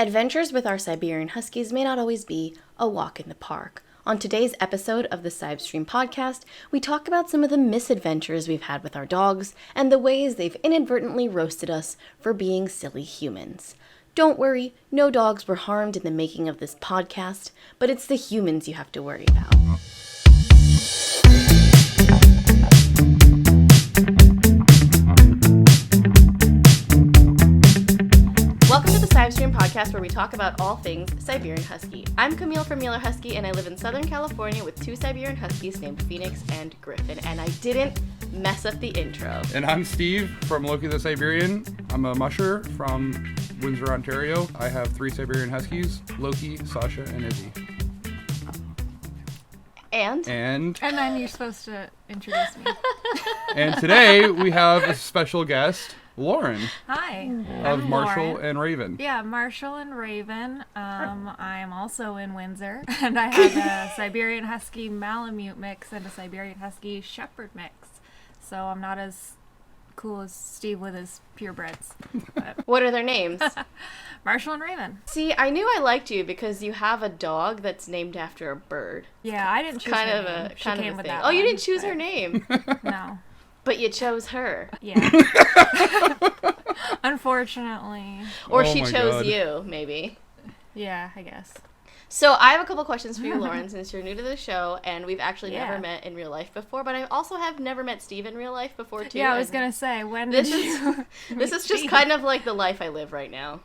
Adventures with our Siberian Huskies may not always be a walk in the park. On today's episode of the Sibe-Stream Podcast, we talk about some of the misadventures we've had with our dogs and the ways they've inadvertently roasted us for being silly humans. Don't worry, no dogs were harmed in the making of this podcast, but it's the humans you have to worry about. Welcome to the Sibe-Stream Podcast, where we talk about all things Siberian Husky. I'm Camille from Meeler Husky, and I live in Southern California with two Siberian Huskies named Phoenix and Gryphon, and I didn't mess up the intro. And I'm Steve from Loki the Siberian. I'm a musher from Windsor, Ontario. I have three Siberian Huskies, Loki, Sasha, and Izzy. And then you're supposed to introduce me. And today we have a special guest, Lauren. Hi. Of I'm Marshall Lauren. and Raven. Yeah, Marshall and Raven. I'm also in Windsor, and I have a Siberian Husky Malamute mix and a Siberian Husky Shepherd mix. So I'm not as cool as Steve with his purebreds. But what are their names? Marshall and Raven. See, I knew I liked you because you have a dog that's named after a bird. Yeah, I didn't choose her name. She kind came of a with thing. that Oh, you one, didn't choose but her name. No. But you chose her. Yeah. Unfortunately. Or Oh she my chose God. you, maybe. Yeah, I guess. So I have a couple questions for you, Lauren, since you're new to the show, and we've actually Yeah. never met in real life before, but I also have never met Steve in real life before, too. Yeah, I was and going to say, when this did you This is just Steve? kind of like the life I live right now.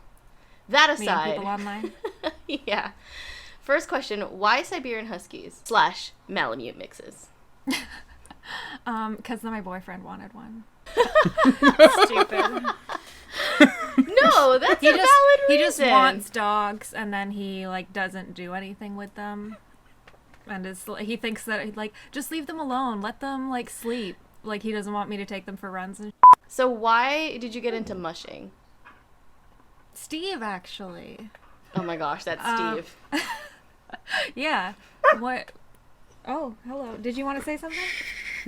That Meeting aside. people online? Yeah. First question, why Siberian Huskies / Malamute mixes? Because my boyfriend wanted one. Stupid. No, that's a valid reason. He just wants dogs, and then he doesn't do anything with them, and he thinks that just leave them alone, let them sleep. He doesn't want me to take them for runs and. So why did you get into mushing? Steve, actually. Oh my gosh, that's Steve. Yeah. What? Oh, hello. Did you want to say something?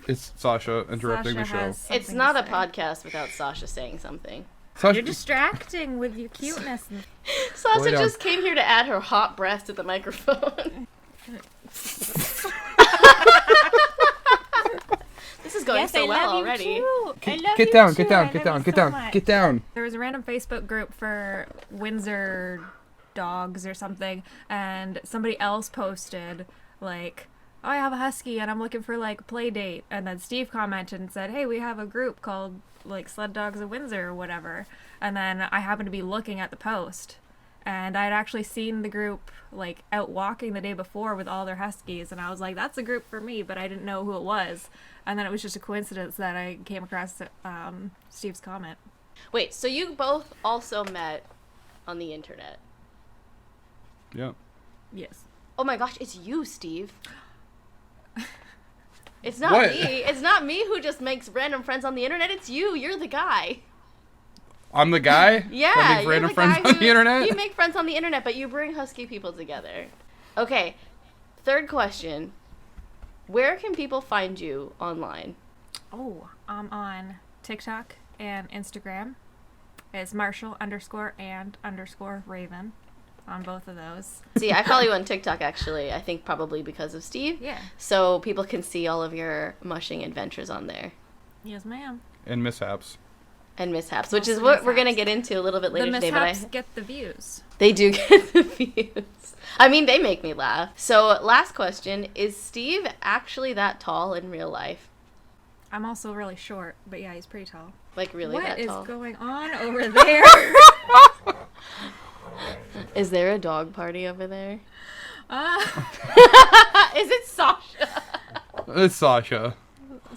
It's Sasha interrupting Sasha the show. has something It's not to a say. podcast without Sasha saying something. Sasha, You're distracting with your cuteness. Sasha Lay down. just came here to add her hot breath to the microphone. This is going so well already. Get down. There was a random Facebook group for Windsor dogs or something, and somebody else posted oh, I have a husky and I'm looking for a play date, and then Steve commented and said, hey, we have a group called Sled Dogs of Windsor or whatever, and then I happened to be looking at the post, and I'd actually seen the group out walking the day before with all their huskies, and I was like, that's a group for me, but I didn't know who it was, and then it was just a coincidence that I came across Steve's comment. Wait, so you both also met on the internet? Yeah. Yes. Oh my gosh, it's you, Steve. It's not What? me. It's not me who just makes random friends on the internet. It's you. You're the guy. I'm the guy Yeah, that makes you're random the friends guy on who- the internet? You make friends on the internet, but you bring husky people together. Okay, third question. Where can people find you online? Oh, I'm on TikTok and Instagram. It's Marshall_and_Raven on both of those. See, I follow you on TikTok, actually. I think probably because of Steve. Yeah. So people can see all of your mushing adventures on there. Yes, ma'am. And mishaps. And mishaps, which is Also what we're going to mishaps. get into a little bit later The today. But mishaps get the views. they do get the views. I mean, they make me laugh. So last question, is Steve actually that tall in real life? I'm also really short, but yeah, he's pretty tall. Like, really What that is tall? going on over there? Is there a dog party over there? Ah, Is it Sasha? It's Sasha.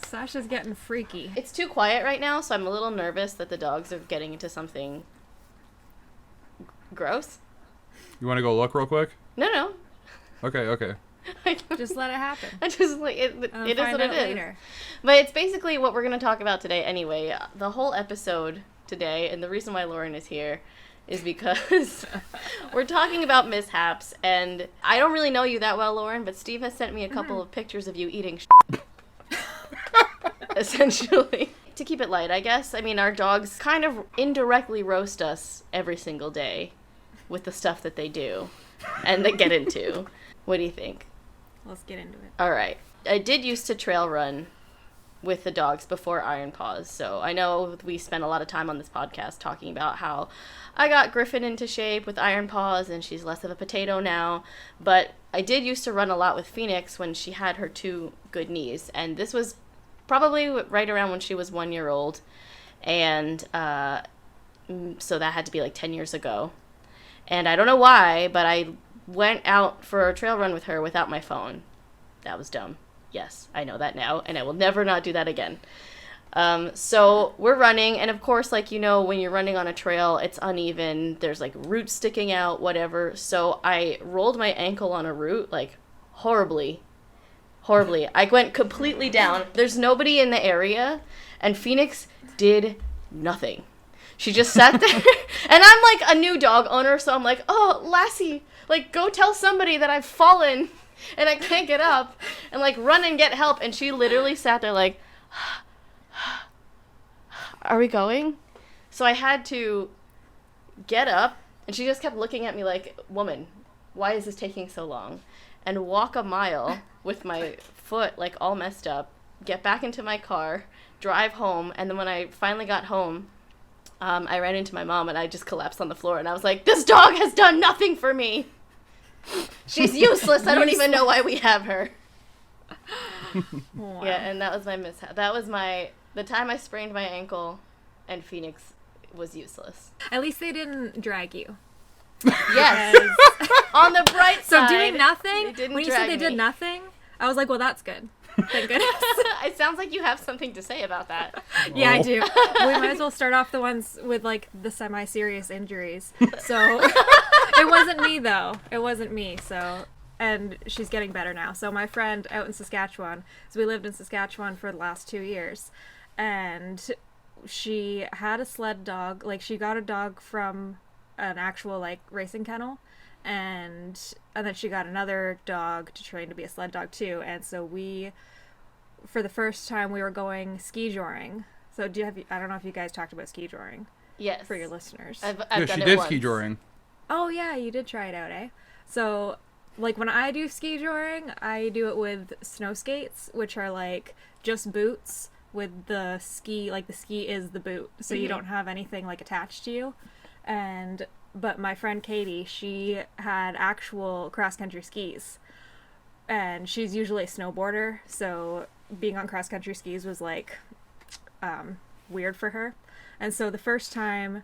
Sasha's getting freaky. It's too quiet right now, so I'm a little nervous that the dogs are getting into something gross. You want to go look real quick? No. Okay. Just let it happen. I just like it. And It is find what it out is. later. But it's basically what we're going to talk about today anyway. The whole episode today, and the reason why Lauren is here, is because we're talking about mishaps. And I don't really know you that well, Lauren, but Steve has sent me a couple of pictures of you eating essentially. To keep it light, I guess. I mean, our dogs kind of indirectly roast us every single day. with the stuff that they do and they get into. What do you think? Let's get into it. All right. I did used to trail run with the dogs before Iron Paws, so I know we spent a lot of time on this podcast talking about how I got Gryphon into shape with Iron Paws and she's less of a potato now, but I did used to run a lot with Phoenix when she had her 2 good knees, and this was probably right around when she was 1 year old, and so that had to be like 10 years ago. And I don't know why, but I went out for a trail run with her without my phone. That was dumb. Yes, I know that now, and I will never not do that again. So we're running, and of course, like, you know, when you're running on a trail, it's uneven. There's like roots sticking out, whatever. So I rolled my ankle on a root, like horribly. I went completely down. There's nobody in the area, and Phoenix did nothing. She just sat there, and I'm like a new dog owner, so I'm like, oh, Lassie, like, go tell somebody that I've fallen and I can't get up, and like run and get help. And she literally sat there like, are we going? So I had to get up, and she just kept looking at me like, woman, why is this taking so long? And walk a mile with my foot like all messed up, get back into my car, drive home. And then when I finally got home, I ran into my mom and I just collapsed on the floor, and I was like, this dog has done nothing for me. She's useless. I don't even know why we have her. Wow. Yeah, and that was my mishap. That was the time I sprained my ankle, and Phoenix was useless. At least they didn't drag you. Yes. On the bright So side. doing nothing, they didn't when you said they drag me. did nothing, I was like, well, that's good. Thank goodness. It sounds like you have something to say about that. Yeah, I do. We might as well start off the ones with, like, the semi-serious injuries. So, it wasn't me, though. It wasn't me, so... And she's getting better now. So my friend out in Saskatchewan, so we lived in Saskatchewan for the last 2 years, and she had a sled dog. Like, she got a dog from an actual, like, racing kennel, and then she got another dog to train to be a sled dog too. And so for the first time, we were going ski joring. So I don't know if you guys talked about ski joring. Yes. For your listeners. I've Yeah, done she it did once. ski joring. Oh yeah, you did try it out, eh? So, like, when I do ski joring, I do it with snow skates, which are like just boots with the ski, like the ski is the boot, so you don't have anything like attached to you. But my friend Katie, she had actual cross-country skis, and she's usually a snowboarder, so being on cross-country skis was like weird for her. And so the first time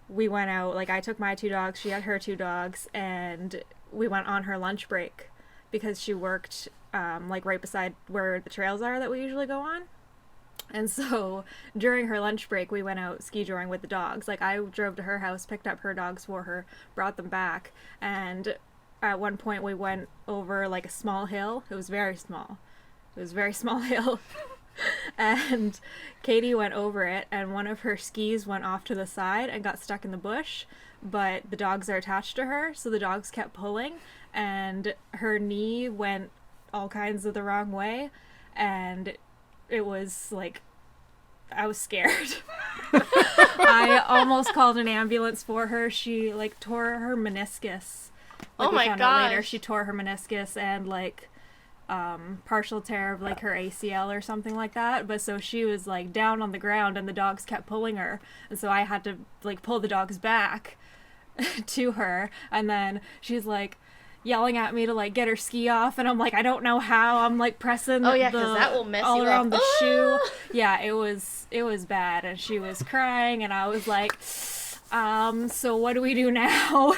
we went out, like, I took my 2 dogs, she had her 2 dogs, and we went on her lunch break because she worked like right beside where the trails are that we usually go on. And so during her lunch break, we went out ski joring with the dogs. Like, I drove to her house, picked up her dogs for her, brought them back, and at one point we went over like a small hill. It was very small. It was a very small hill. And Katie went over it, and one of her skis went off to the side and got stuck in the bush, but the dogs are attached to her, so the dogs kept pulling, and her knee went all kinds of the wrong way, and it was like, I was scared. I almost called an ambulance for her. She like tore her meniscus. Like, oh my we found out later, gosh. she tore her meniscus and like partial tear of like her ACL or something like that. But so she was like down on the ground, and the dogs kept pulling her, and so I had to like pull the dogs back to her, and then she's like yelling at me to like get her ski off, and I'm like, I don't know how. I'm like pressing because that will mess all you around up. the shoe. Yeah, it was bad, and she was crying, and I was like, so what do we do now?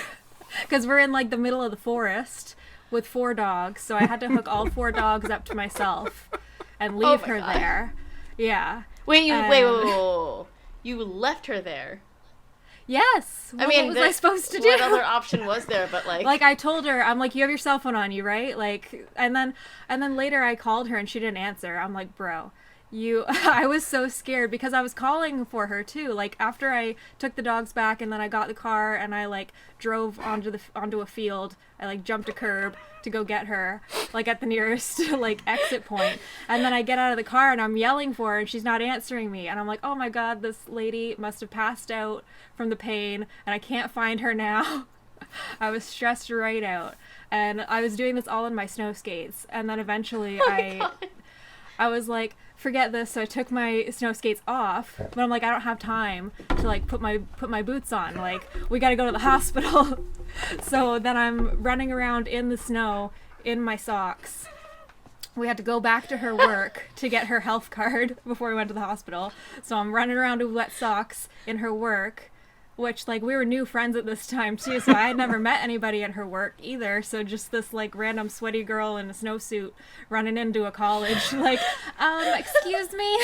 Because we're in like the middle of the forest with 4 dogs, so I had to hook all 4 dogs up to myself and leave her God. there. Yeah. Wait, wait. You left her there. Yes. I mean, what was I supposed to do? What other option was there? But like, Like, I told her, I'm like, you have your cell phone on you, right? Like, and then later I called her and she didn't answer. I'm like, bro, I was so scared because I was calling for her too. Like, after I took the dogs back, and then I got the car and I like drove onto a field. I like jumped a curb to go get her, like at the nearest like exit point. And then I get out of the car and I'm yelling for her and she's not answering me. And I'm like, oh my God, this lady must have passed out from the pain and I can't find her now. I was stressed right out. And I was doing this all in my snow skates. And then eventually I was like, forget this. So I took my snow skates off. But I'm like, I don't have time to like put my boots on. Like, we got to go to the hospital. So then I'm running around in the snow in my socks. We had to go back to her work to get her health card before we went to the hospital. So I'm running around with wet socks in her work, which, like, we were new friends at this time, too, so I had never met anybody at her work either. So just this, like, random sweaty girl in a snowsuit running into a college, like, excuse me?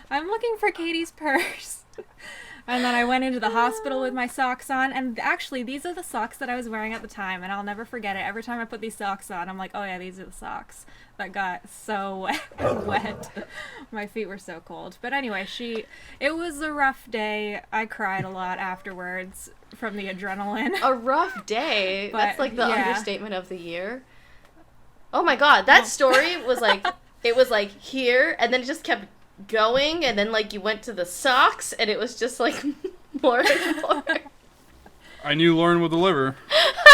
I'm looking for Katie's purse. And then I went into the hospital with my socks on, and actually, these are the socks that I was wearing at the time, and I'll never forget it. Every time I put these socks on, I'm like, oh yeah, these are the socks that got so wet. My feet were so cold. But anyway, it was a rough day. I cried a lot afterwards from the adrenaline. A rough day? But, that's like the yeah. understatement of the year. Oh my god, that story was like, it was like here, and then it just kept going, and then like you went to the socks, and it was just like more and more. I knew Lauren would deliver.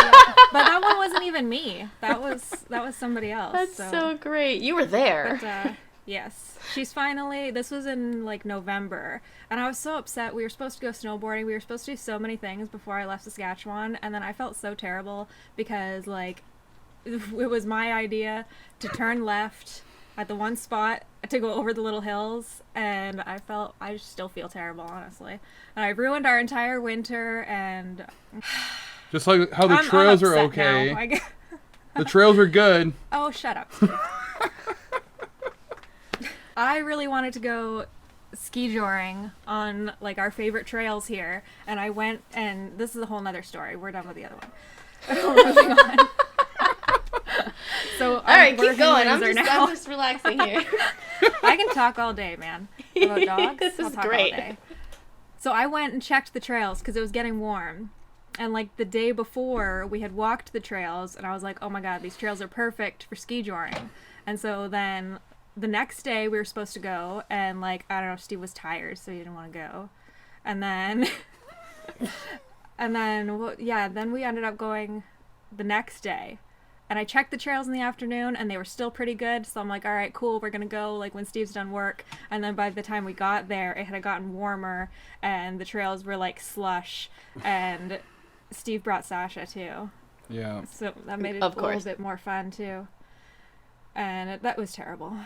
Yeah. But that one wasn't even me. That was somebody else. That's so great. You were there. But, yes. She's finally, this was in like November, and I was so upset. We were supposed to go snowboarding. We were supposed to do so many things before I left Saskatchewan, and then I felt so terrible because like it was my idea to turn left at the one spot to go over the little hills, and I just still feel terrible, honestly. And I ruined our entire winter, and Just like how the trails are okay. The trails are good. Oh, shut up. I really wanted to go ski joring on like our favorite trails here, and I went, and this is a whole nother story. We're done with the other one. We're moving on. So, all right, keep going. I'm just relaxing here. I can talk all day, man. About dogs. This I'll is talk great. all day. So I went and checked the trails because it was getting warm. And like the day before, we had walked the trails, and I was like, oh my god, these trails are perfect for ski joring. And so then the next day we were supposed to go, and like, I don't know, Steve was tired, so he didn't want to go. And then, then we ended up going the next day. And I checked the trails in the afternoon, and they were still pretty good. So I'm like, all right, cool, we're going to go like when Steve's done work. And then by the time we got there, it had gotten warmer, and the trails were like slush. And Steve brought Sasha too. Yeah. So that made it a little bit more fun too. And that was terrible.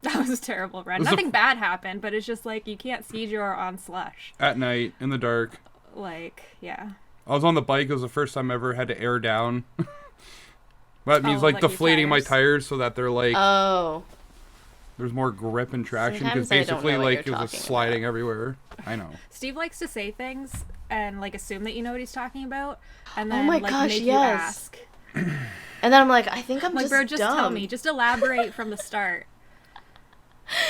That was terrible, Ren. Nothing bad happened, but it's just like you can't ski jor on slush. At night, in the dark. Like, yeah. I was on the bike. It was the first time I ever had to air down. That means like your deflating my tires. tires so that they're like, Oh. there's more grip and traction, because Sometimes I don't basically know what like it you're was just talking sliding everywhere. I know. Steve likes to say things and like assume that you know what he's talking about, and then Oh my like gosh, make yes. you ask. And then I'm like, I think I'm Like, just bro, just dumb. tell me. Just elaborate from the start.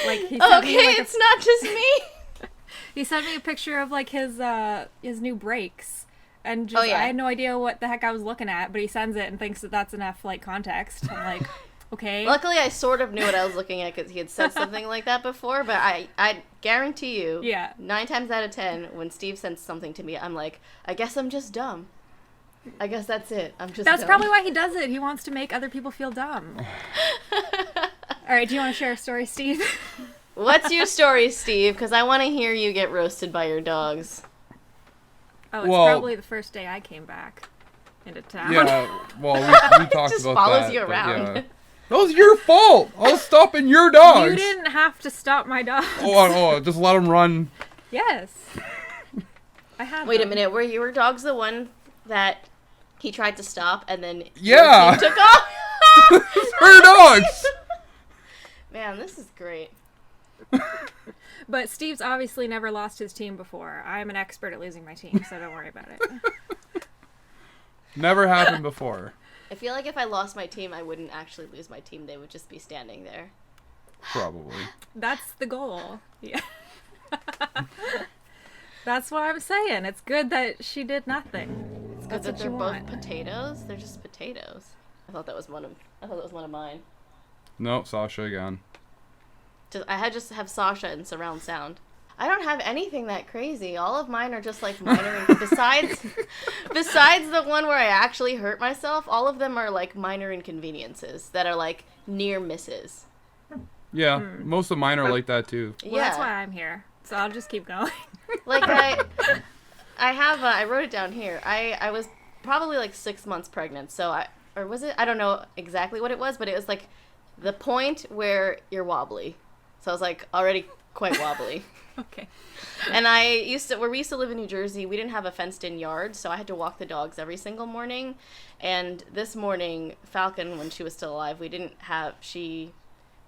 Like he sent me, Okay, like, it's not just me. he sent me a picture of like his new brakes, and just yeah. I had no idea what the heck I was looking at, but he sends it and thinks that that's enough like context. I'm like, okay. Luckily, I sort of knew what I was looking at because he had said something like that before, but I guarantee you, Yeah. 9 times out of 10, when Steve sends something to me, I'm like, I guess I'm just dumb. I guess that's it. I'm just That's dumb. probably why he does it. He wants to make other people feel dumb. All right, do you want to share a story, Steve? What's your story, Steve? Because I want to hear you get roasted by your dogs. Oh, it's Well- probably the first day I came back into town. Yeah, well, we talked Just about follows that. you but around. yeah. That was your fault. I was stopping your dogs. You didn't have to stop my dogs. Oh, just let them run. Yes. I had Wait a them. minute, were your dogs the one that he tried to stop and then Yeah. your team took off? Her dogs. Man, this is great. But Steve's obviously never lost his team before. I'm an expert at losing my team, so don't worry about it. Never happened before. I feel like if I lost my team, I wouldn't actually lose my team. They would just be standing there. Probably. That's the goal. Yeah. That's what I'm saying. It's good that she did nothing. It's good That's that what they're you both want. potatoes. They're just potatoes. I thought that was one of mine. No, Sasha again. I had just have Sasha in surround sound. I don't have anything that crazy. All of mine are just like minor. Besides the one where I actually hurt myself, all of them are like minor inconveniences that are like near misses. Yeah, most of mine are like that too. Well, that's why I'm here. So I'll just keep going. Like I wrote it down here. I was probably like 6 months pregnant. So I don't know exactly what it was, but it was like the point where you're wobbly. So I was like already quite wobbly. Okay. And we used to live in New Jersey. We didn't have a fenced-in yard, so I had to walk the dogs every single morning. And this morning, Falcon, when she was still alive, she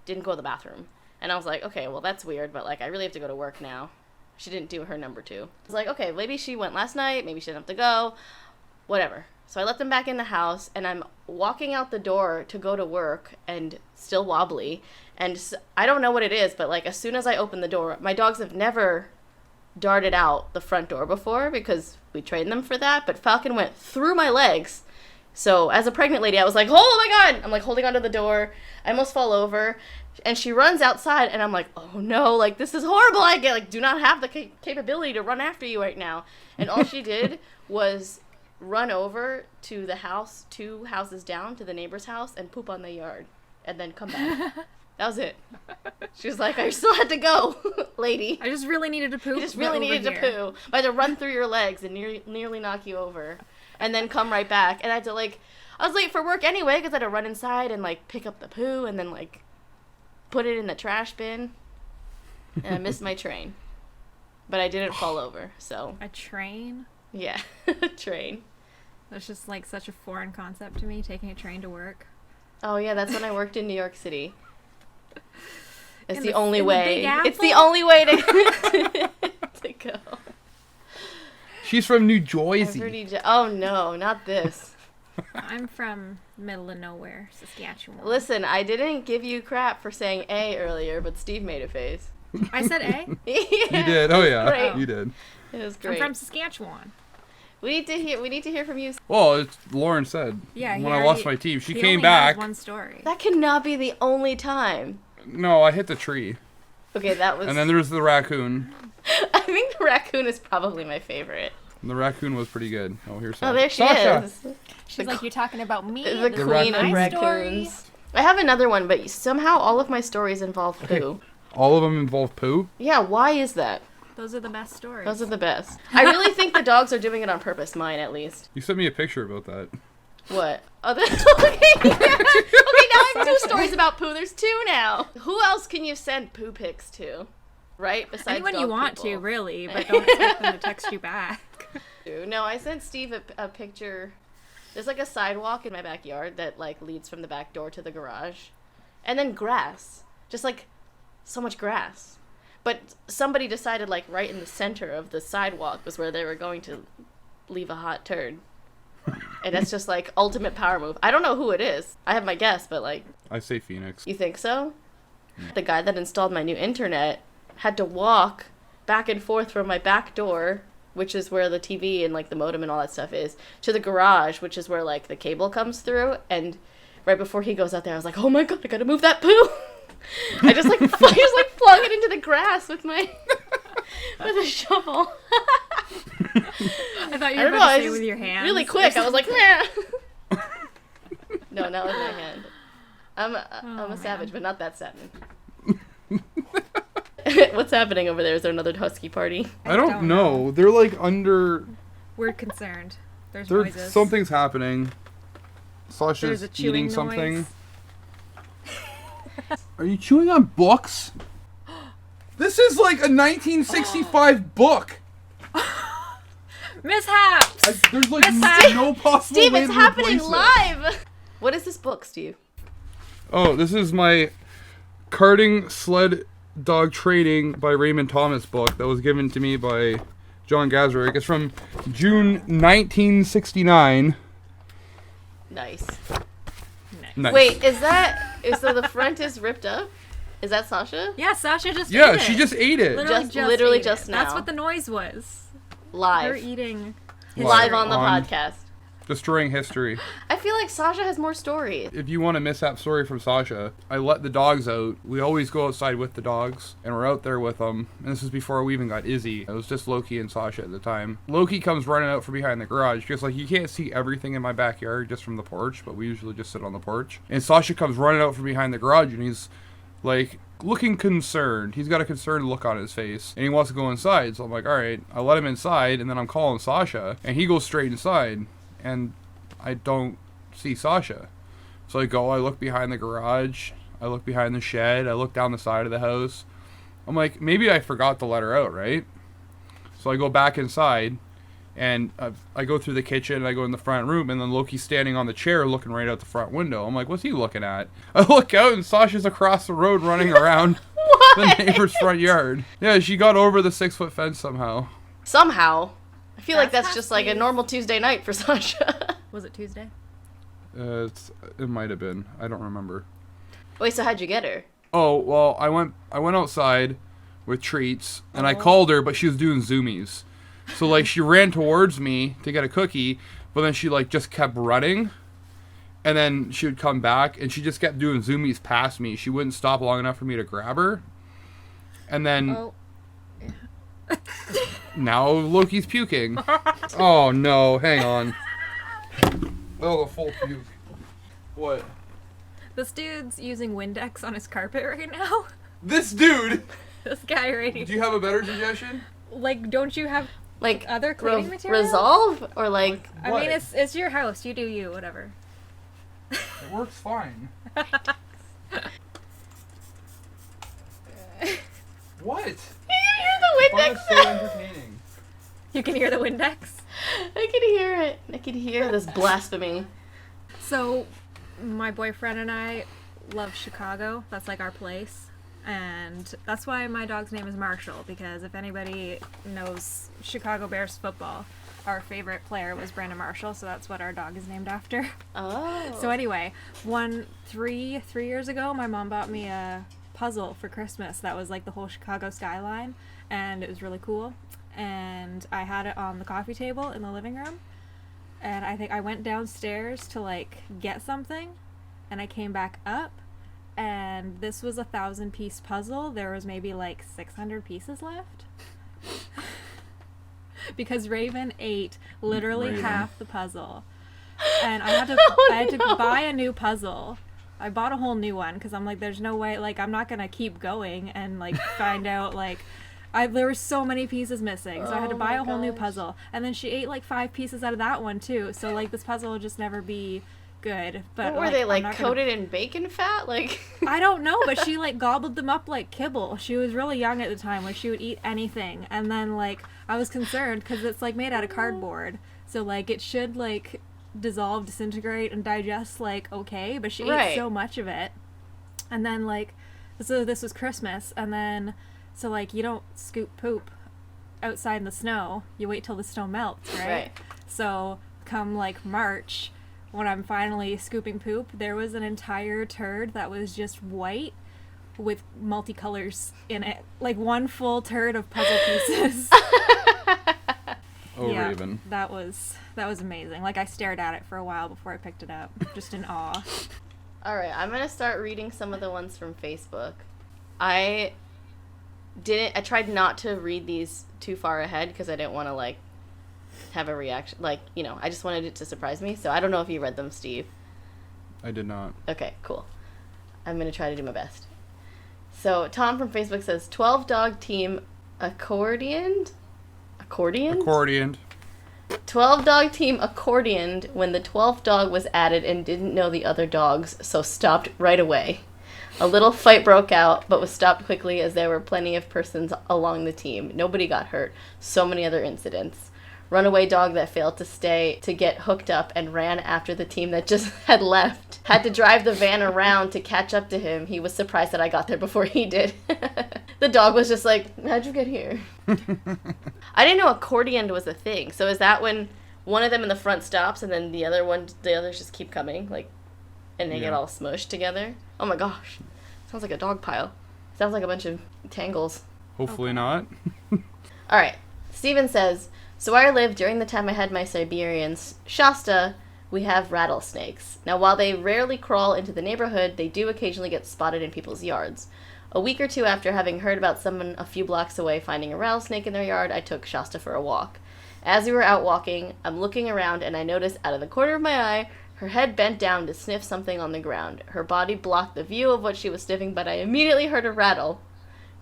didn't go to the bathroom. And I was like, okay, well, that's weird, but, like, I really have to go to work now. She didn't do her number 2. I was like, okay, maybe she went last night, maybe she didn't have to go, whatever. So I let them back in the house, and I'm walking out the door to go to work, and still wobbly. And I don't know what it is, but, like, as soon as I open the door, my dogs have never darted out the front door before because we trained them for that, but Falcon went through my legs. So as a pregnant lady, I was like, oh my God! I'm, like, holding onto the door. I almost fall over. And she runs outside, and I'm like, oh no, like, this is horrible. I do not have the capability to run after you right now. And all she did was run over to the house, 2 houses down, to the neighbor's house, and poop on the yard. And then come back. That was it. She was like, I still had to go, lady. I just really needed to poop. You just really needed to poo. I had to run through your legs and nearly knock you over. And then come right back. And I had to, like, I was late for work anyway because I had to run inside and, like, pick up the poo and then, like, put it in the trash bin. And I missed my train. But I didn't fall over, so. A train? Yeah, a train. That's just, like, such a foreign concept to me, taking a train to work. Oh, yeah, that's when I worked in New York City. It's in the only way. It's the Apple? only way to go. She's from New Jersey. Oh, no, not this. I'm from middle of nowhere, Saskatchewan. Listen, I didn't give you crap for saying A earlier, but Steve made a face. I said A? Yeah, You did. Oh yeah, great. you did. It was great. I'm from Saskatchewan. We need to hear from you. Well, it's Lauren said. Yeah. When I lost my teeth, she he came only back. has one story. That cannot be the only time. No, I hit the tree. Okay, that was. And then there was the raccoon. I think the raccoon is probably my favorite. And the raccoon was pretty good. Oh, here's Oh, there she Sasha. is. She's like, you're talking about me? The This is queen my of raccoons. story. I have another one, but somehow all of my stories involve poo. All of them involve poo? Yeah, why is that? Those are the best stories. Those are the best. I really think the dogs are doing it on purpose, mine at least. You sent me a picture about that. What? Oh, okay. Okay, now I have 2 stories about poo. There's 2 now. Who else can you send poo pics to? Right? Besides Anyone dog you want people. to, really, but don't expect them to text you back. No, I sent Steve a picture. There's like a sidewalk in my backyard that like leads from the back door to the garage. And then grass. Just like so much grass. But somebody decided like right in the center of the sidewalk was where they were going to leave a hot turd. And that's just like ultimate power move. I don't know who it is. I have my guess, but like. I say Phoenix. You think so? The guy that installed my new internet had to walk back and forth from my back door, which is where the TV and like the modem and all that stuff is, to the garage, which is where like the cable comes through. And right before he goes out there, I was like, oh my God, I gotta move that poo. I just like flung it into the grass with my with a shovel. I thought you were going to say with your hands. Really quick, I was like, nah. No, not with my hand. I'm a savage, but not that savage. What's happening over there? Is there another husky party? I don't know. They're like under. We're concerned. There's noises. Something's happening. Sasha's There's a chewing eating noise. something. Are you chewing on books? This is like a 1965 book. Mishaps! There's like no possible Steve, way it's to happening replace it. live! What is this book, Steve? Oh, this is my Karting Sled Dog Training by Raymond Thomas book that was given to me by John Gazarick. It's from June 1969. Nice. Nice. Wait, so the front is ripped up? Is that Sasha? Yeah, Sasha just ate Yeah, it. she just ate it. Literally ate just it. now. That's what the noise was. Her Live. eating. Live on the On- podcast. Destroying history. I feel like Sasha has more stories. If you want a mishap story from Sasha, I let the dogs out. We always go outside with the dogs, and we're out there with them. And this is before we even got Izzy. It was just Loki and Sasha at the time. Loki comes running out from behind the garage because, like, you can't see everything in my backyard just from the porch, but we usually just sit on the porch. And Sasha comes running out from behind the garage, and he's, like, looking concerned. He's got a concerned look on his face, and he wants to go inside. So I'm like, all right, I let him inside, and then I'm calling Sasha, and he goes straight inside. And I don't see Sasha. So I look behind the garage, I look behind the shed, I look down the side of the house. I'm like, maybe I forgot to let her out, right? So I go back inside, and I go through the kitchen, and I go in the front room, and then Loki's standing on the chair looking right out the front window. I'm like, what's he looking at? I look out, and Sasha's across the road running around the neighbor's front yard. Yeah, she got over the 6-foot fence somehow. Somehow. I feel like that's That's just like a normal Tuesday night for Sasha. Was it Tuesday? It might have been. I don't remember. Wait, so how'd you get her? Oh, well, I went outside with treats, and I called her, but she was doing zoomies. So, like, she ran towards me to get a cookie, but then she, like, just kept running, and then she would come back, and she just kept doing zoomies past me. She wouldn't stop long enough for me to grab her. And then... Now Loki's puking. Oh, no, hang on. Oh, the full puke. What? This dude's using Windex on his carpet right now. This dude! This guy right here. Do you have a better suggestion? Like, don't you have Like, other cleaning materials? Resolve? Or like... I mean, it's your house. You do you, whatever. It works fine. What? You can hear the Windex It's so entertaining. You can hear the Windex? I can hear it. I can hear this blasphemy. So, my boyfriend and I love Chicago. That's like our place. And that's why my dog's name is Marshall, because if anybody knows Chicago Bears football, our favorite player was Brandon Marshall, so that's what our dog is named after. Oh. So anyway, three years ago, my mom bought me a puzzle for Christmas that was like the whole Chicago skyline, and it was really cool. And I had it on the coffee table in the living room, and I think I went downstairs to like get something, and I came back up, and this was a 1,000-piece puzzle. There was maybe like 600 pieces left. Because Raven ate literally half the puzzle. And I had to buy a new puzzle. I bought a whole new one because I'm like, there's no way, like, I'm not going to keep going and like find out, like, there were so many pieces missing. So I had to buy a whole new puzzle. And then she ate like 5 pieces out of that one too. So like this puzzle will just never be good. But what were they, like, coated in bacon fat? Like, I don't know, but she like gobbled them up like kibble. She was really young at the time. Like, she would eat anything. And then like I was concerned because it's like made out of cardboard, so like it should like dissolve, disintegrate, and digest like okay, but she ate so much of it. And then like, so this was Christmas, and then so like you don't scoop poop outside in the snow, you wait till the snow melts, right? So come like March, when I'm finally scooping poop, there was an entire turd that was just white with multicolors in it. Like one full turd of puzzle pieces. Oh, yeah, Raven. That was amazing. Like, I stared at it for a while before I picked it up, just in awe. all right, I'm gonna start reading some of the ones from Facebook. I tried not to read these too far ahead because I didn't want to like have a reaction, like, you know, I just wanted it to surprise me. So I don't know if you read them, Steve. I did not. Okay, cool. I'm gonna try to do my best. So Tom from Facebook says 12-dog team accordioned. 12-dog team accordioned when the 12th dog was added and didn't know the other dogs, so stopped right away. A little fight broke out, but was stopped quickly as there were plenty of persons along the team. Nobody got hurt. So many other incidents. Runaway dog that failed to stay to get hooked up and ran after the team that just had left. Had to drive the van around to catch up to him. He was surprised that I got there before he did. The dog was just like, how'd you get here? I didn't know accordion was a thing. So is that when one of them in the front stops and then the others just keep coming, like, and they get all smushed together? Oh my gosh. Sounds like a dog pile. Sounds like a bunch of tangles. Hopefully not. All right. Steven says, So where I live, during the time I had my Siberians, Shasta, we have rattlesnakes. Now, while they rarely crawl into the neighborhood, they do occasionally get spotted in people's yards. A week or two after having heard about someone a few blocks away finding a rattlesnake in their yard, I took Shasta for a walk. As we were out walking, I'm looking around and I noticed out of the corner of my eye, her head bent down to sniff something on the ground. Her body blocked the view of what she was sniffing, but I immediately heard a rattle.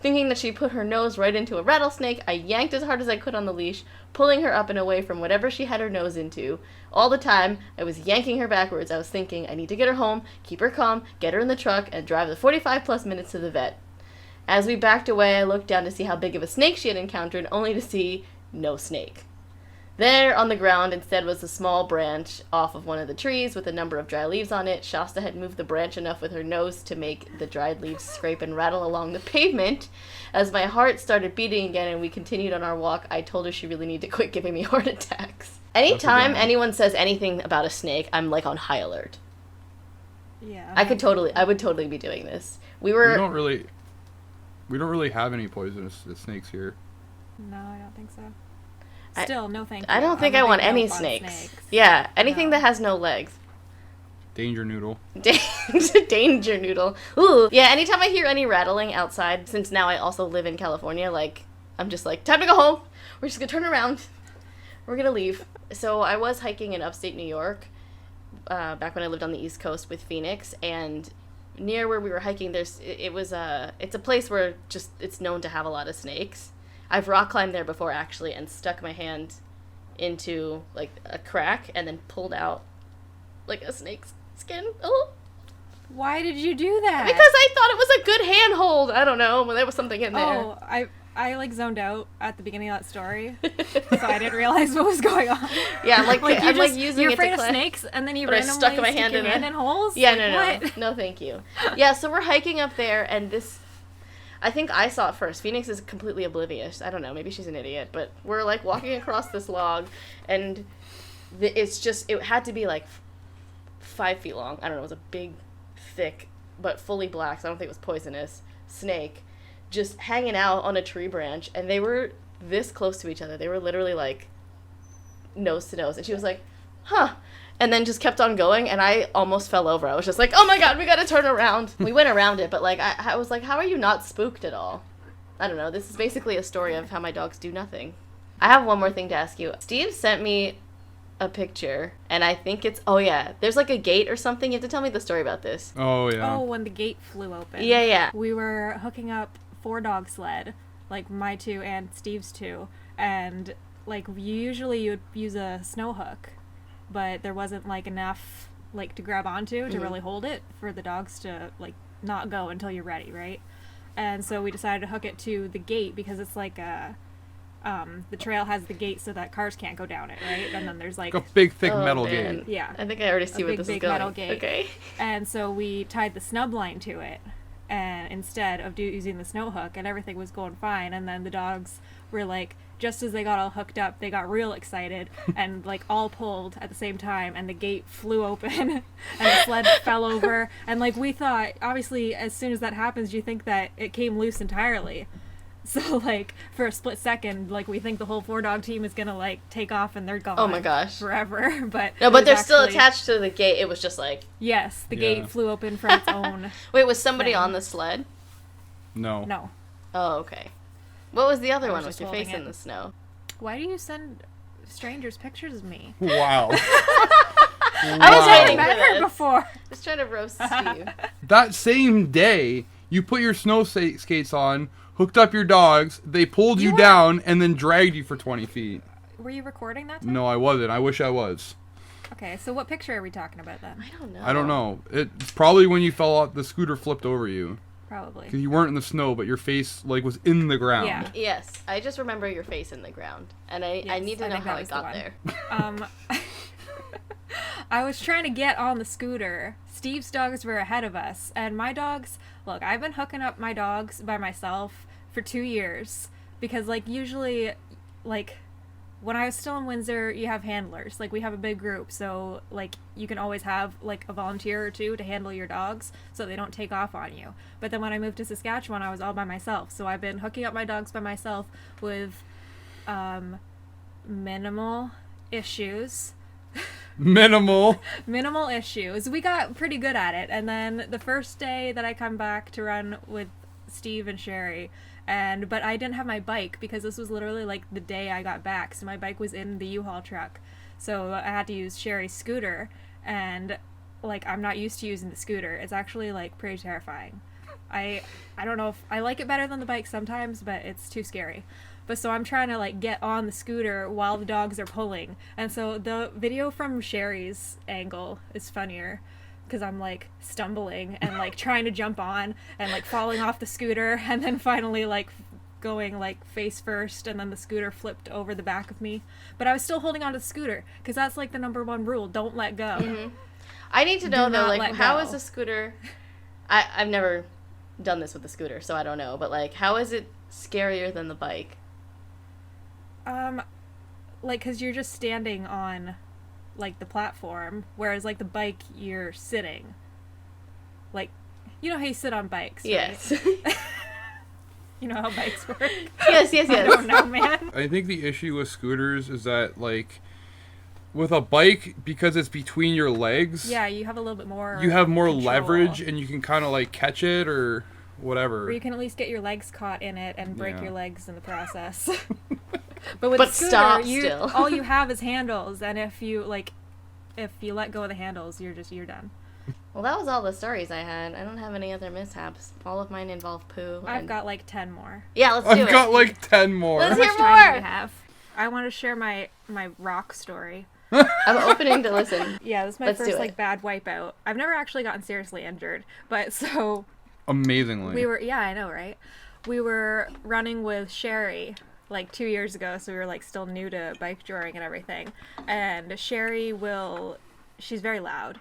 Thinking that she put her nose right into a rattlesnake, I yanked as hard as I could on the leash, pulling her up and away from whatever she had her nose into. All the time, I was yanking her backwards. I was thinking, I need to get her home, keep her calm, get her in the truck, and drive the 45 plus minutes to the vet. As we backed away, I looked down to see how big of a snake she had encountered, only to see no snake. There, on the ground, instead was a small branch off of one of the trees with a number of dry leaves on it. Shasta had moved the branch enough with her nose to make the dried leaves scrape and rattle along the pavement. As my heart started beating again and we continued on our walk, I told her she really needed to quit giving me heart attacks. Anytime anyone says anything about a snake, I'm like on high alert. Yeah. I would totally be doing this. We don't really have any poisonous snakes here. No, I don't think so. Still, no thank you. I don't think I want any snakes. Yeah, anything that has no legs. Danger noodle. Danger noodle. Ooh. Yeah, anytime I hear any rattling outside, since now I also live in California, like, I'm just like, time to go home. We're just gonna turn around. We're gonna leave. So I was hiking in upstate New York, back when I lived on the East Coast with Phoenix, and near where we were hiking, it's a place where just, it's known to have a lot of snakes. I've rock climbed there before, actually, and stuck my hand into, like, a crack and then pulled out, like, a snake's skin. Oh. Why did you do that? Because I thought it was a good handhold. I don't know. Well, there was something in there. Oh, I like, zoned out at the beginning of that story, so I didn't realize what was going on. Yeah, I'm like using you're it afraid to of snakes, and then you but randomly I stuck my stick hand your hand in holes? Yeah, like, no, thank you. Yeah, so we're hiking up there, and this... I think I saw it first. Phoenix is completely oblivious. I don't know. Maybe she's an idiot. But we're, like, walking across this log, and it had to be, like, 5 feet long. I don't know. It was a big, thick, but fully black, so I don't think it was poisonous, snake, just hanging out on a tree branch. And they were this close to each other. They were literally, like, nose to nose. And she was like, huh. And then just kept on going, and I almost fell over. I was just like, oh my god, we gotta turn around. We went around it, but, like, I was like, how are you not spooked at all? I don't know. This is basically a story of how my dogs do nothing. I have one more thing to ask you. Steve sent me a picture, and I think it's, oh yeah, there's, like, a gate or something. You have to tell me the story about this. Oh, yeah. Oh, when the gate flew open. Yeah. We were hooking up 4-dog sled, like my 2 and Steve's 2, and, like, usually you would use a snow hook, but there wasn't, like, enough, like, to grab onto to really hold it for the dogs to, like, not go until you're ready, right? And so we decided to hook it to the gate because it's like the trail has the gate so that cars can't go down it, right? And then there's, like... a big, thick metal gate. Yeah. I think I already see where this is going. Metal gate. Okay. And so we tied the snub line to it, and instead of using the snow hook, and everything was going fine, and then the dogs were, like... just as they got all hooked up, they got real excited and, like, all pulled at the same time, and the gate flew open and the sled fell over. And, like, we thought, obviously, as soon as that happens, you think that it came loose entirely. So, like, for a split second, like, we think the whole 4-dog team is gonna, like, take off and they're gone. Oh my gosh. Forever. But no, but they're still attached to the gate. It was just like... Yes, the gate flew open from its own... Wait, was somebody on the sled? No. No. Oh, okay. What was the other one with just your holding face it. in the snow? Why do you send strangers pictures of me? Wow. I was waiting I've for met her this. before. Just trying to roast Steve. That same day, you put your snow skates on, hooked up your dogs, they pulled you down, and then dragged you for 20 feet. Were you recording that time? No, I wasn't. I wish I was. Okay, so what picture are we talking about then? I don't know. I don't know. It's probably when you fell off, the scooter flipped over you. Probably. Because you weren't in the snow, but your face, like, was in the ground. Yeah. Yes, I just remember your face in the ground, and I need to know think how that it was the got one. there. I was trying to get on the scooter. Steve's dogs were ahead of us, and my dogs... Look, I've been hooking up my dogs by myself for 2 years, because, like, usually, like... When I was still in Windsor, you have handlers. Like, we have a big group, so, like, you can always have, like, a volunteer or 2 to handle your dogs so they don't take off on you. But then when I moved to Saskatchewan, I was all by myself. So I've been hooking up my dogs by myself with minimal issues. Minimal. Minimal issues. We got pretty good at it. And then the first day that I come back to run with Steve and Sherry, but I didn't have my bike because this was literally like the day I got back. So my bike was in the U-Haul truck. So I had to use Sherry's scooter, and like I'm not used to using the scooter. It's actually like pretty terrifying. I don't know if I like it better than the bike sometimes, but it's too scary. But so I'm trying to like get on the scooter while the dogs are pulling. And so the video from Sherry's angle is funnier because I'm like stumbling and like trying to jump on and like falling off the scooter and then finally like going like face first, and then the scooter flipped over the back of me. But I was still holding onto the scooter because that's like the number one rule. Don't let go. Mm-hmm. I need to know though, like how go. is a scooter... I've never done this with a scooter, so I don't know. But like how is it scarier than the bike? Like, because you're just standing on, like, the platform, whereas, like, the bike, you're sitting. Like, you know how you sit on bikes, right? Yes. You know how bikes work? Yes. I don't know, man. I think the issue with scooters is that, like, with a bike, because it's between your legs... Yeah, you have a little bit more You have more control. leverage, and you can kind of, like, catch it or whatever. Or you can at least get your legs caught in it and break your legs in the process. But But a scooter, stop still. all you have is handles, and if you let go of the handles, you're done. Well, that was all the stories I had. I don't have any other mishaps. All of mine involve poo. I've got like 10 more. Yeah, let's do it. I've got like 10 more. Let's How hear much time do more. we have? I want to share my rock story. I'm opening to listen. Yeah, this is my Let's do first it. like bad wipeout. I've never actually gotten seriously injured, but so Amazingly. I know, right? We were running with Sherry like 2 years ago, so we were like still new to bike joring and everything. And Sherry she's very loud,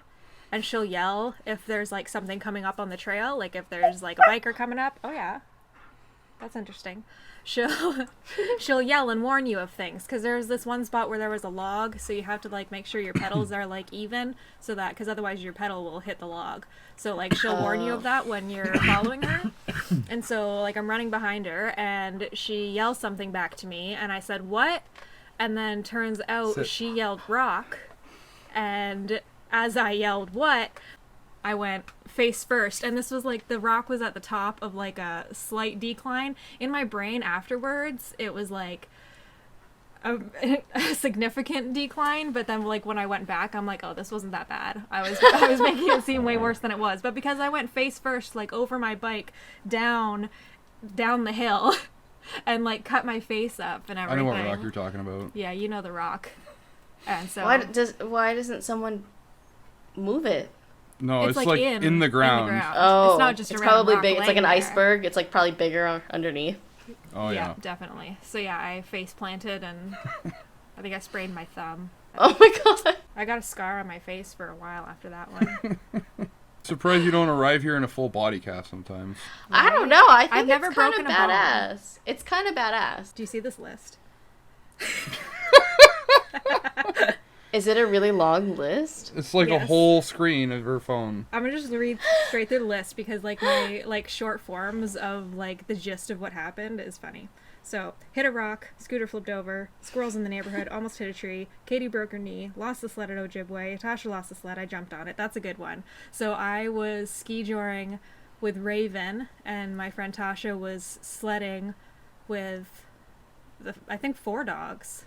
and she'll yell if there's like something coming up on the trail, like if there's like a biker coming up. Oh yeah, that's interesting. She'll yell and warn you of things, because there's this one spot where there was a log, so you have to like make sure your pedals are like even, so that because otherwise your pedal will hit the log. So like she'll warn you of that when you're following her. And so like I'm running behind her and she yells something back to me, and I said what, and then turns out she yelled rock, and as I yelled what, I went face first, and this was like the rock was at the top of like a slight decline. In my brain afterwards, it was like a significant decline, but then like when I went back, I'm like, oh, this wasn't that bad. I was making it seem way worse than it was. But because I went face first, like over my bike, down the hill, and like cut my face up and everything. I know what rock you're talking about. Yeah, you know the rock. And so why doesn't someone move it? No, it's like in the ground. Oh, it's not just it's around probably rock big. It's like an laying there. iceberg. It's like probably bigger underneath. Oh yeah. Definitely. So yeah, I face planted, and I think I sprained my thumb. Oh my god. I got a scar on my face for a while after that one. Surprised you don't arrive here in a full body cast sometimes. I don't know. I think I've never it's kind of broken a bone. badass. It's kind of badass. Do you see this list? Is it a really long list? It's like a Yes. whole screen of her phone. I'm gonna just read straight through the list because like my like short forms of like the gist of what happened is funny. So, hit a rock, scooter flipped over, squirrels in the neighborhood, almost hit a tree, Katie broke her knee, lost the sled at Ojibwe, Tasha lost the sled, I jumped on it. That's a good one. So I was ski joring with Raven, and my friend Tasha was sledding with, I think 4 dogs.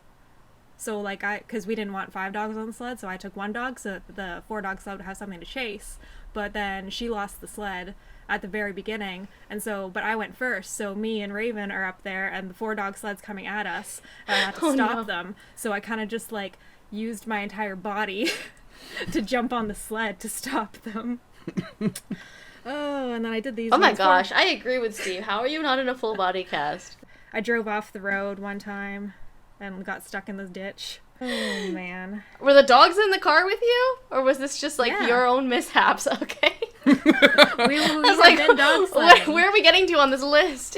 So like because we didn't want 5 dogs on the sled, so I took 1 dog so that the 4-dog sled would have something to chase. But then she lost the sled at the very beginning, and so, but I went first, so me and Raven are up there, and the 4-dog sled's coming at us, and I had to stop them. So I kind of just like used my entire body to jump on the sled to stop them. Oh, and then I did these. Oh my gosh, I agree with Steve. How are you not in a full body cast? I drove off the road one time and got stuck in the ditch. Oh man. Were the dogs in the car with you? Or was this just like Yeah. your own mishaps? Okay. We I was have like, been dog sledding. where are we getting to on this list?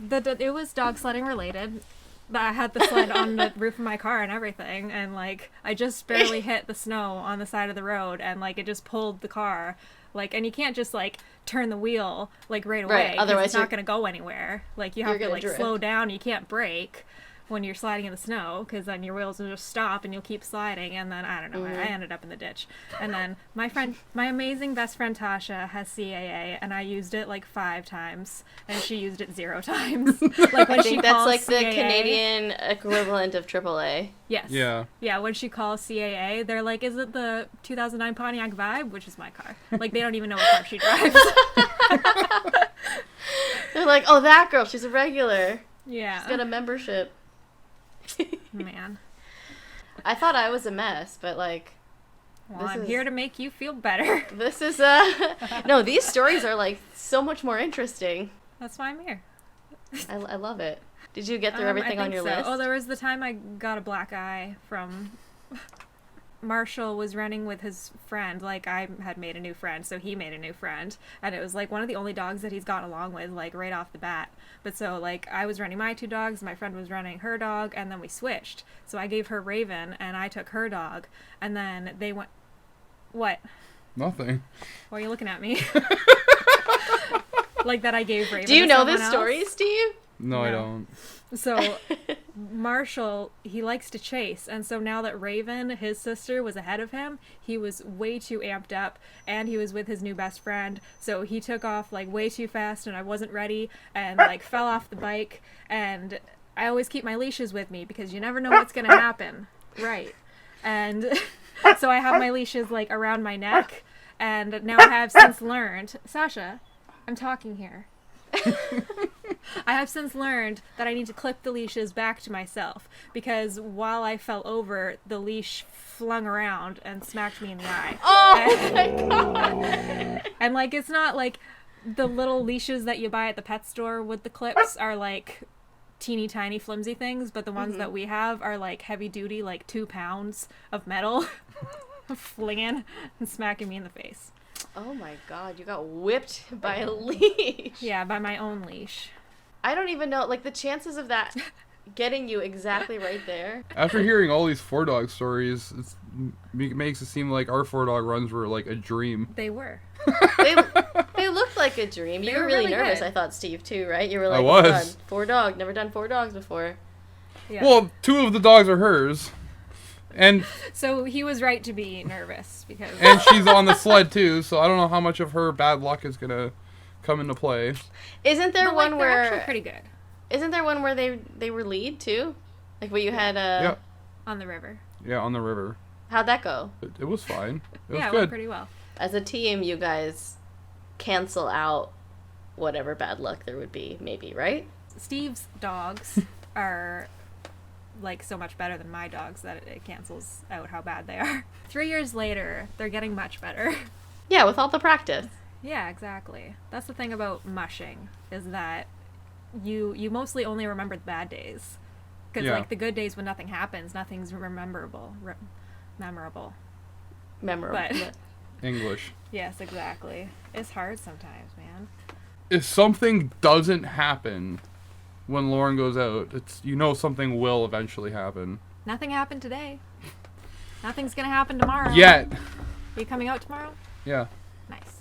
It was dog sledding related. But I had the sled on the roof of my car and everything, and like I just barely hit the snow on the side of the road, and like it just pulled the car. Like, and you can't just like turn the wheel like right away. Right, otherwise it's not going to go anywhere. Like you have to gonna like drift. slow down. You can't brake. when you're sliding in the snow, because then your wheels will just stop and you'll keep sliding, and then I don't know, I ended up in the ditch. And then my amazing best friend Tasha has CAA, and I used it like 5 times, and she used it 0 times. Like when I think that's like the CAA, Canadian equivalent of AAA. Yes. Yeah. Yeah, when she calls CAA, they're like, is it the 2009 Pontiac Vibe? Which is my car. Like, they don't even know what car she drives. They're like, oh, that girl, she's a regular. Yeah. She's got a membership. Man. I thought I was a mess, but like... Well, I'm here to make you feel better. This is, no, these stories are like so much more interesting. That's why I'm here. I love it. Did you get through everything on your list? Oh, there was the time I got a black eye from... Marshall was running with his friend. Like, I had made a new friend, so he made a new friend. And it was, like, one of the only dogs that he's gotten along with, like, right off the bat. But so, like, I was running my 2 dogs, my friend was running her dog, and then we switched. So I gave her Raven, and I took her dog. And then they went... What? Nothing. Why are you looking at me? Like that I gave Raven. Do you to know someone this else? story, Steve? No, I don't. So Marshall, he likes to chase, and so now that Raven, his sister, was ahead of him, he was way too amped up, and he was with his new best friend, so he took off like way too fast, and I wasn't ready, and like fell off the bike. And I always keep my leashes with me because you never know what's gonna happen. Right. And so I have my leashes like around my neck, and now I have since learned, Sasha, I'm talking here. I have since learned that I need to clip the leashes back to myself, because while I fell over, the leash flung around and smacked me in the eye. Oh my god! And like, it's not like the little leashes that you buy at the pet store with the clips are like teeny tiny flimsy things, but the ones that we have are like heavy duty, like 2 pounds of metal flinging and smacking me in the face. Oh my god, you got whipped by a leash. Yeah, by my own leash. I don't even know, like, the chances of that getting you exactly right there. After hearing all these 4-dog stories, it makes it seem like our 4-dog runs were like a dream. They were. They looked like a dream. You were really nervous, good. I thought, Steve, too, right? You were like, I was. Oh god, 4 dog, never done 4 dogs before. Yeah. Well, 2 of the dogs are hers. And So he was right to be nervous because she's on the sled too, so I don't know how much of her bad luck is gonna come into play. Isn't there but, one like, where... they're actually pretty good Isn't there one where they were lead, too? Like, where you had Yeah. on the river. Yeah, on the river. How'd that go? It was fine. It was Yeah, it good. went pretty well. As a team, you guys cancel out whatever bad luck there would be, maybe, right? Steve's dogs are like so much better than my dogs that it cancels out how bad they are. 3 years later, they're getting much better. Yeah, with all the practice. Yeah, exactly. That's the thing about mushing, is that you mostly only remember the bad days. Because Yeah. like the good days when nothing happens, nothing's memorable. Memorable. But English. yes, exactly. It's hard sometimes, man. If something doesn't happen when Lauren goes out, something will eventually happen. Nothing happened today. Nothing's gonna happen tomorrow. Yet. Are you coming out tomorrow? Yeah. Nice.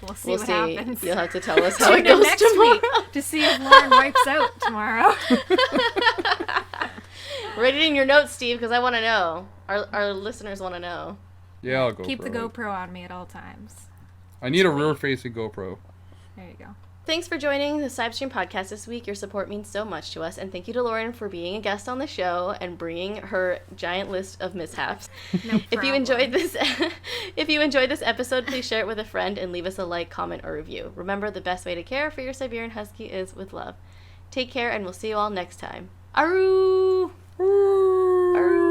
We'll see We'll what see. happens. You'll have to tell us how it Tune in goes next tomorrow. week to see if Lauren wipes out tomorrow. Write it in your notes, Steve, because I want to know. Our listeners want to know. Yeah, I'll go. Keep the GoPro on me at all times. I need a rear-facing GoPro. There you go. Thanks for joining the Sibe-Stream Podcast this week. Your support means so much to us, and thank you to Lauren for being a guest on the show and bringing her giant list of mishaps. No If you enjoyed problem. this episode, please share it with a friend and leave us a like, comment, or review. Remember, the best way to care for your Siberian Husky is with love. Take care, and we'll see you all next time. Aroo! Aroo!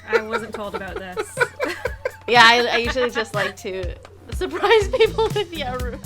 I wasn't told about this. Yeah, I usually just like to surprise people with the aroo.